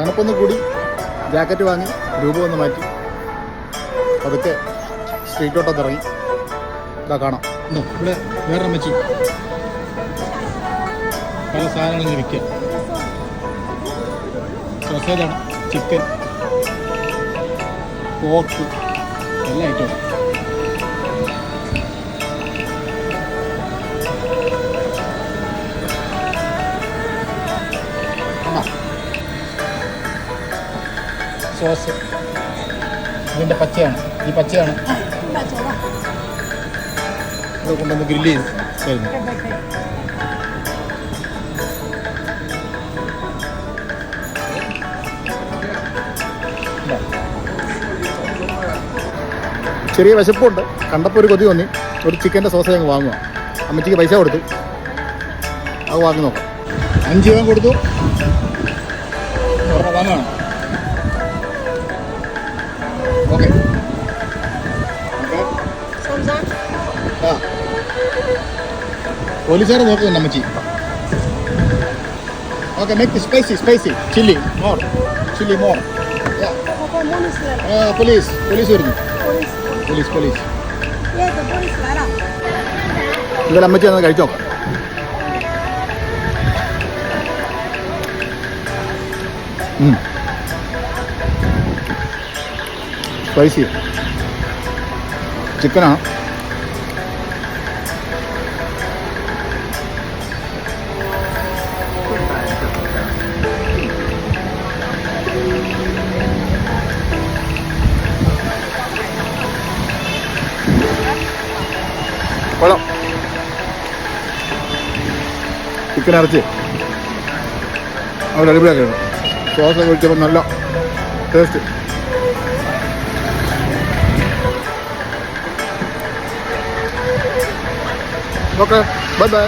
തണുപ്പൊന്ന് കൂടി ജാക്കറ്റ് വാങ്ങി രൂപം ഒന്ന് മാറ്റി അതൊക്കെ സ്ട്രീറ്റോട്ടൊന്ന് ഇറങ്ങി ഇതാ കാണാം. ഇവിടെ വേറെ അമ്മച്ചി പല സാധനങ്ങളും വിൽക്കുക. സോസേജാണ്, ചിക്കൻ, പോർക്ക്, എല്ലാ ഐറ്റവും. സോസ് ഇതിൻ്റെ പച്ചയാണ്, ഈ പച്ചയാണ് ഇത് കൊണ്ടുവന്ന് ഗ്രില്ല് ചെയ്ത് തരുന്നു. ചെറിയ വിശപ്പുണ്ട്, കണ്ടപ്പോൾ ഒരു കൊതി തോന്നി. ഒരു ചിക്കൻ്റെ സോസ് ഞങ്ങൾ വാങ്ങുക. അമ്മച്ചിക്ക് പൈസ കൊടുത്തു, അത് വാങ്ങി നോക്കാം. 5 രൂപ കൊടുത്തു, വാങ്ങുകയാണ്. ഓക്കെ ആ പോലീസുകാരെ നോക്കുന്നുണ്ട് അമ്മച്ചി. Okay, make spicy chilli more. Police വരുന്നു. പോലീസ് എന്തായാലും അമ്മച്ചി ഒന്ന് കഴിച്ചു നോക്കാം. സ്പൈസി ചിക്കനാണ്. കൊള്ളാം. ചിക്കൻ ഇറച്ചി അവിടെ അടിപൊളിയാക്കിയാണ്. സോസ് കഴിച്ചപ്പോൾ നല്ല ടേസ്റ്റ്. Okay, by.